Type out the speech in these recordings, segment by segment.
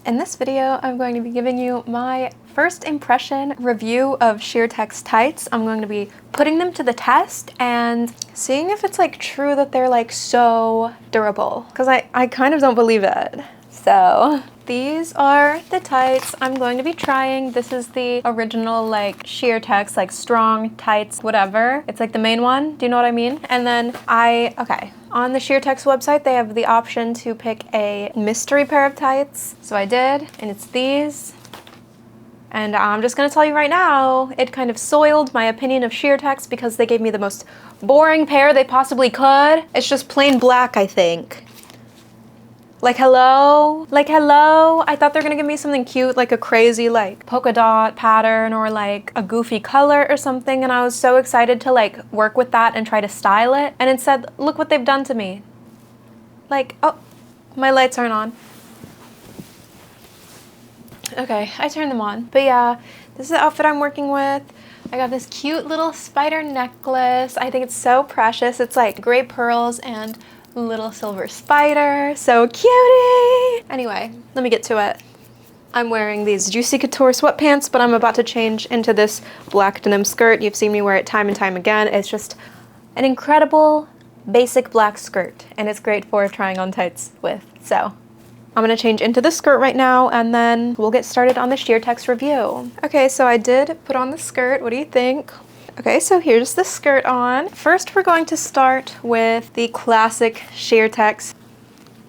In this video, I'm going to be giving you my first impression review of Sheertex tights. I'm going to be putting them to the test and seeing if it's like true that they're like so durable, because I kind of don't believe it. So these are the tights I'm going to be trying. This is the original like Sheertex, like strong tights, whatever. It's like the main one, do you know what I mean? And then on the Sheertex website, they have the option to pick a mystery pair of tights. So I did, and it's these. And I'm just gonna tell you right now, it kind of soiled my opinion of Sheertex because they gave me the most boring pair they possibly could. It's just plain black, I think. Like hello? Like hello? I thought they were gonna give me something cute, like a crazy like polka dot pattern or like a goofy color or something, and I was so excited to like work with that and try to style it, and instead, look what they've done to me. Like, oh, my lights aren't on. Okay, I turned them on. But yeah, this is the outfit I'm working with. I got this cute little spider necklace. I think it's so precious. It's like gray pearls and little silver spider. So cutie! Anyway, let me get to it. I'm wearing these Juicy Couture sweatpants, but I'm about to change into this black denim skirt. You've seen me wear it time and time again. It's just an incredible basic black skirt, and it's great for trying on tights with. So I'm gonna change into the skirt right now, and then we'll get started on the Sheertex review. Okay, so I did put on the skirt. What do you think? Okay, so here's the skirt on. First, we're going to start with the classic Sheertex.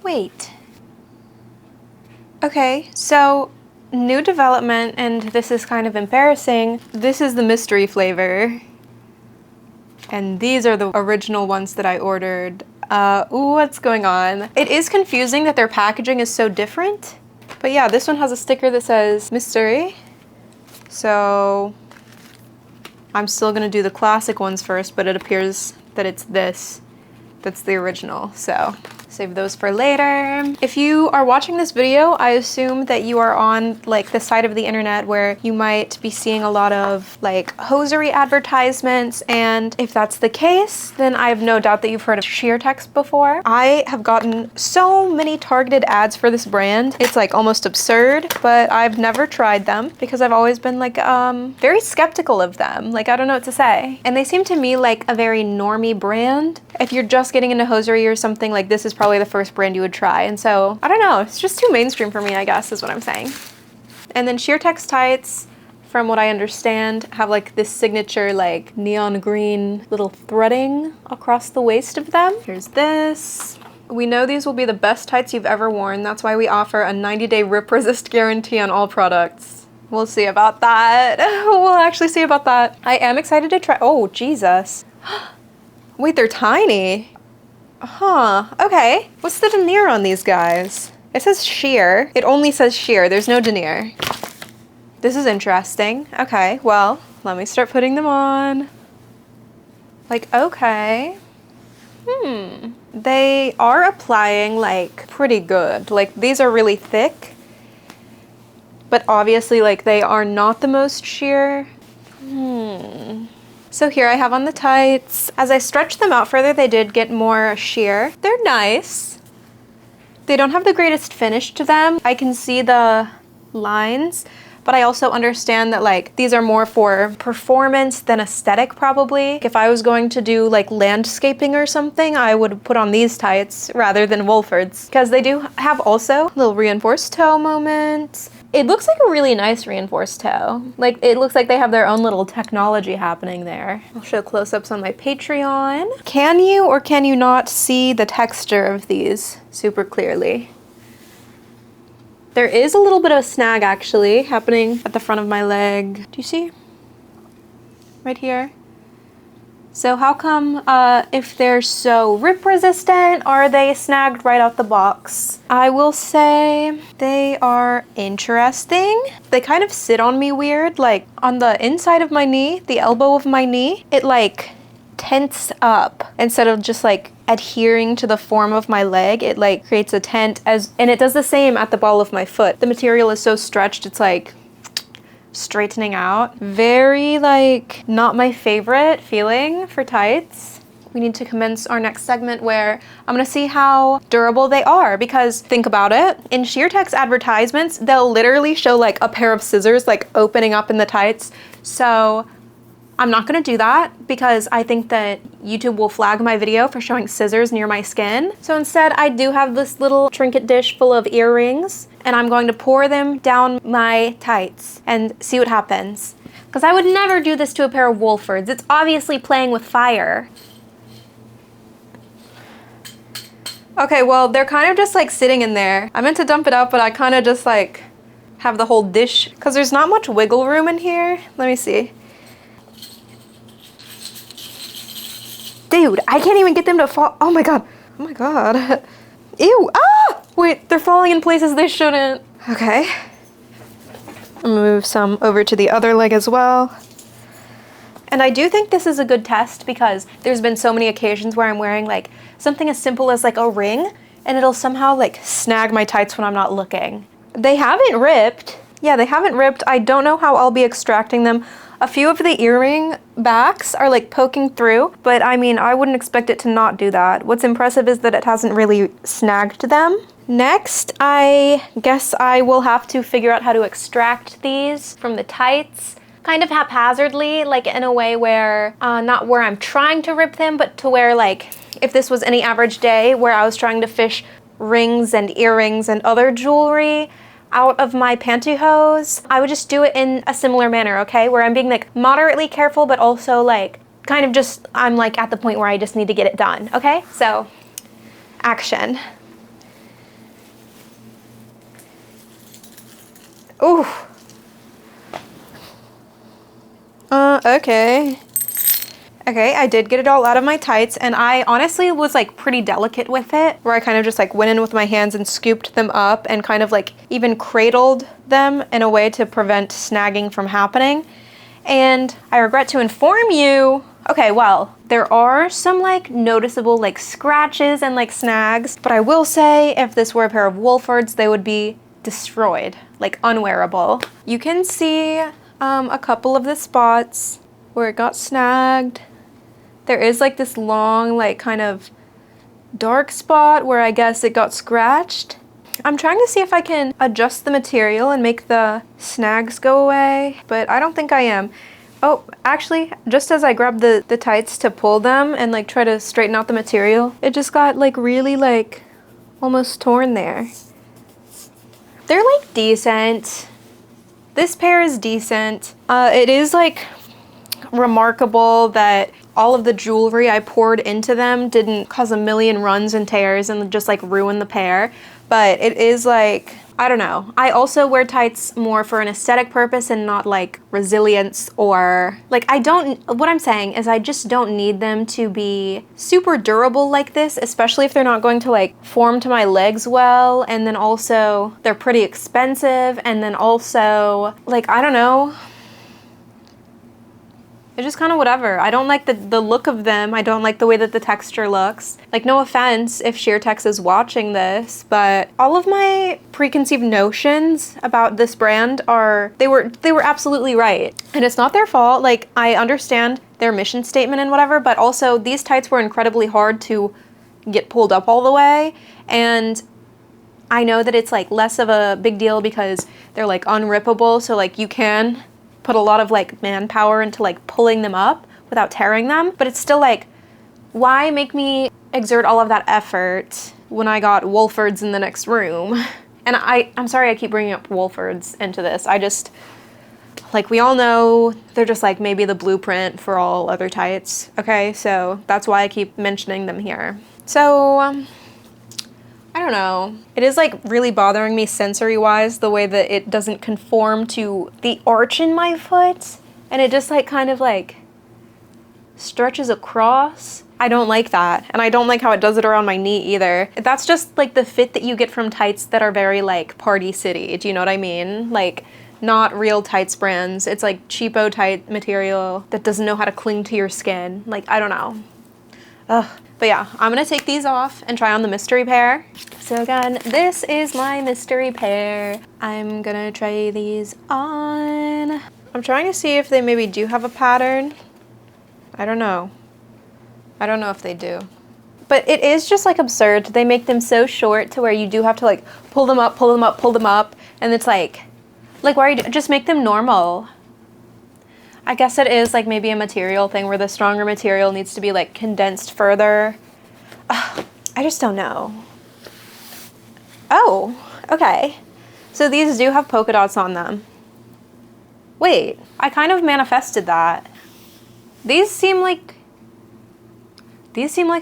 Wait. Okay, so new development, and this is kind of embarrassing. This is the mystery flavor. And these are the original ones that I ordered. Ooh, what's going on? It is confusing that their packaging is so different. But yeah, this one has a sticker that says mystery. So I'm still gonna do the classic ones first, but it appears that it's this that's the original, so save those for later. If you are watching this video, I assume that you are on like the side of the internet where you might be seeing a lot of like hosiery advertisements, and if that's the case, then I have no doubt that you've heard of Sheertex before. I have gotten so many targeted ads for this brand. It's like almost absurd, but I've never tried them because I've always been like very skeptical of them. Like, I don't know what to say. And they seem to me like a very normie brand. If you're just getting into hosiery or something, like this is probably the first brand you would try. And so, I don't know, it's just too mainstream for me, I guess, is what I'm saying. And then Sheertex tights, from what I understand, have like this signature like neon green little threading across the waist of them. Here's this. We know these will be the best tights you've ever worn. That's why we offer a 90-day rip resist guarantee on all products. We'll see about that. We'll actually see about that. I am excited to try. Oh, Jesus. Wait, they're tiny. Huh, okay. What's the denier on these guys? It says sheer. It only says sheer, there's no denier. This is interesting. Okay, well, let me start putting them on. Like, okay. They are applying like pretty good. Like, these are really thick, but obviously like they are not the most sheer. So here I have on the tights. As I stretched them out further, they did get more sheer. They're nice. They don't have the greatest finish to them. I can see the lines, but I also understand that like these are more for performance than aesthetic probably. If I was going to do like landscaping or something, I would put on these tights rather than Wolford's, because they do have also a little reinforced toe moment. It looks like a really nice reinforced toe. Like, it looks like they have their own little technology happening there. I'll show close-ups on my Patreon. Can you or can you not see the texture of these super clearly? There is a little bit of a snag actually happening at the front of my leg. Do you see? Right here. So how come if they're so rip resistant, are they snagged right out the box? I will say they are interesting. They kind of sit on me weird, like on the inside of my knee, the elbow of my knee, it like tents up instead of just like adhering to the form of my leg. It like creates a tent, and it does the same at the ball of my foot. The material is so stretched, it's like straightening out. Very like not my favorite feeling for tights. we need to commence our next segment where I'm gonna see how durable they are, because think about it, in Sheertex advertisements, they'll literally show like a pair of scissors like opening up in the tights. So I'm not gonna do that because I think that YouTube will flag my video for showing scissors near my skin. So instead, I do have this little trinket dish full of earrings, and I'm going to pour them down my tights and see what happens. Because I would never do this to a pair of Wolfords. It's obviously playing with fire. Okay, well, they're kind of just like sitting in there. I meant to dump it out, but I kind of just like have the whole dish, because there's not much wiggle room in here. Let me see. Dude, I can't even get them to fall. Oh my god. Oh my god. Ew. Ah! Wait, they're falling in places they shouldn't. Okay. I'm gonna move some over to the other leg as well. And I do think this is a good test because there's been so many occasions where I'm wearing like something as simple as like a ring and it'll somehow like snag my tights when I'm not looking. They haven't ripped. Yeah, they haven't ripped. I don't know how I'll be extracting them. A few of the earring backs are like poking through, but I mean, I wouldn't expect it to not do that. What's impressive is that it hasn't really snagged them. Next, I guess I will have to figure out how to extract these from the tights, kind of haphazardly, like in a way where, not where I'm trying to rip them, but to where like, if this was any average day where I was trying to fish rings and earrings and other jewelry out of my pantyhose, I would just do it in a similar manner, okay? Where I'm being like moderately careful, but also like kind of just, I'm like at the point where I just need to get it done, okay? So, action. Ooh. Okay. Okay, I did get it all out of my tights, and I honestly was like pretty delicate with it, where I kind of just like went in with my hands and scooped them up and kind of like even cradled them in a way to prevent snagging from happening. And I regret to inform you, okay, well, there are some like noticeable like scratches and like snags, but I will say if this were a pair of Wolfords, they would be destroyed, like unwearable. You can see a couple of the spots where it got snagged. There is like this long, like kind of dark spot where I guess it got scratched. I'm trying to see if I can adjust the material and make the snags go away, but I don't think I am. Oh, actually, just as I grabbed the tights to pull them and like try to straighten out the material, it just got like really like almost torn there. They're like decent. This pair is decent. It is like remarkable that all of the jewelry I poured into them didn't cause a million runs and tears and just like ruin the pair. But it is like, I don't know. I also wear tights more for an aesthetic purpose and not like resilience or like what I'm saying is I just don't need them to be super durable like this, especially if they're not going to like form to my legs well. And then also they're pretty expensive. And then also like, I don't know. It's just kind of whatever. I don't like the look of them. I don't like the way that the texture looks. Like, no offense if Sheertex is watching this, but all of my preconceived notions about this brand they were absolutely right. And it's not their fault. Like, I understand their mission statement and whatever, but also these tights were incredibly hard to get pulled up all the way. And I know that it's like less of a big deal because they're like unrippable. So like you can put a lot of like manpower into like pulling them up without tearing them, but it's still like, why make me exert all of that effort when I got Wolfords in the next room? And I'm sorry I keep bringing up Wolfords into this. I just, like we all know, they're just like maybe the blueprint for all other tights, okay? So that's why I keep mentioning them here. So, I don't know. It is like really bothering me sensory-wise the way that it doesn't conform to the arch in my foot. And it just like kind of like stretches across. I don't like that. And I don't like how it does it around my knee either. That's just like the fit that you get from tights that are very like Party City. Do you know what I mean? Like not real tights brands. It's like cheapo tight material that doesn't know how to cling to your skin. Like, I don't know. Ugh. But yeah, I'm gonna take these off and try on the mystery pair. So again, this is my mystery pair. I'm gonna try these on. I'm trying to see if they maybe do have a pattern. I don't know. I don't know if they do. But it is just like absurd. They make them so short to where you do have to like pull them up, pull them up, pull them up. And it's like why are you, just make them normal. I guess it is like maybe a material thing where the stronger material needs to be like condensed further. I just don't know. Oh, okay. So these do have polka dots on them. Wait, I kind of manifested that. These seem like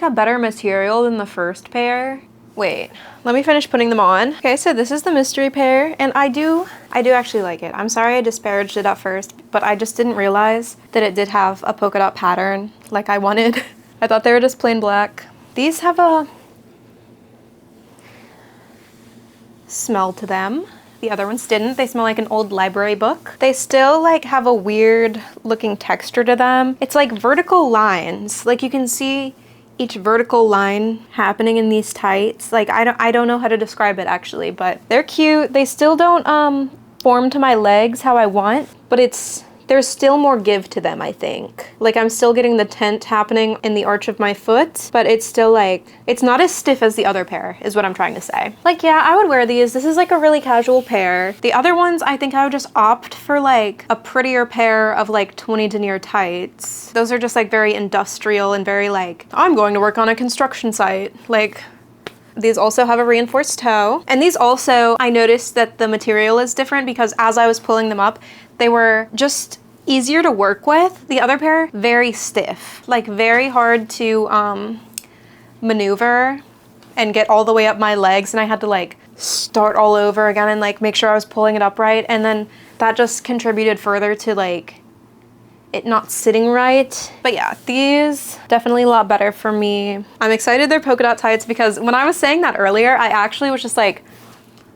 a better material than the first pair. Wait, let me finish putting them on. Okay, so this is the mystery pair, and I do actually like it. I'm sorry I disparaged it at first, but I just didn't realize that it did have a polka dot pattern like I wanted. I thought they were just plain black. These have a smell to them. The other ones didn't. They smell like an old library book. They still like have a weird looking texture to them. It's like vertical lines. Like you can see each vertical line happening in these tights. Like I don't know how to describe it actually, but they're cute. They still don't form to my legs how I want, but there's still more give to them, I think. Like I'm still getting the tent happening in the arch of my foot, but it's still like, it's not as stiff as the other pair is what I'm trying to say. Like, yeah, I would wear these. This is like a really casual pair. The other ones, I think I would just opt for like a prettier pair of like 20 denier tights. Those are just like very industrial and very like, I'm going to work on a construction site. Like, these also have a reinforced toe. And these also, I noticed that the material is different because as I was pulling them up, they were just easier to work with. The other pair, very stiff, like very hard to maneuver and get all the way up my legs. And I had to like start all over again and like make sure I was pulling it up right. And then that just contributed further to like it not sitting right. But yeah, these definitely a lot better for me. I'm excited they're polka dot tights because when I was saying that earlier, I actually was just like,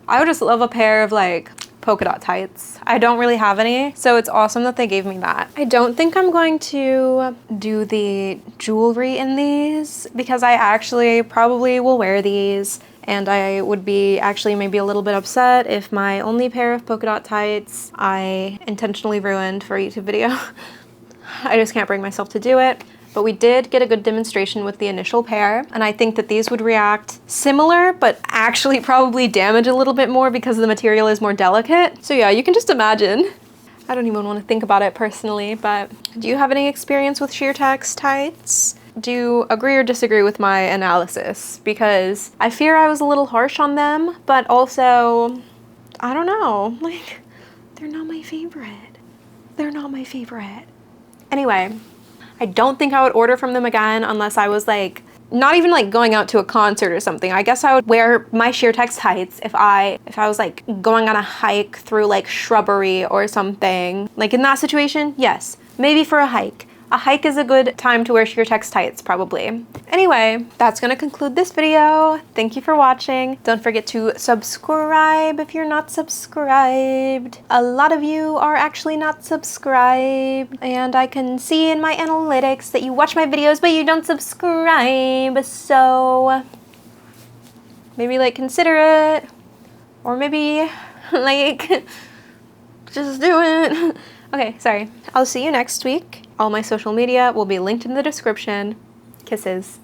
I would just love a pair of like polka dot tights. I don't really have any, so it's awesome that they gave me that. I don't think I'm going to do the jewelry in these because I actually probably will wear these, and I would be actually maybe a little bit upset if my only pair of polka dot tights I intentionally ruined for a YouTube video. I just can't bring myself to do it. But we did get a good demonstration with the initial pair, and I think that these would react similar, but actually probably damage a little bit more because the material is more delicate. So yeah, you can just imagine. I don't even want to think about it personally, but do you have any experience with Sheertex tights? Do you agree or disagree with my analysis? Because I fear I was a little harsh on them, but also, I don't know, like, they're not my favorite. They're not my favorite. Anyway, I don't think I would order from them again unless I was like, not even like going out to a concert or something. I guess I would wear my Sheertex tights if I was like going on a hike through like shrubbery or something. Like in that situation, yes, maybe for a hike. A hike is a good time to wear Sheertex tights, probably. Anyway, that's gonna conclude this video. Thank you for watching. Don't forget to subscribe if you're not subscribed. A lot of you are actually not subscribed, and I can see in my analytics that you watch my videos, but you don't subscribe, so maybe like consider it, or maybe like just do it. Okay, sorry. I'll see you next week. All my social media will be linked in the description. Kisses.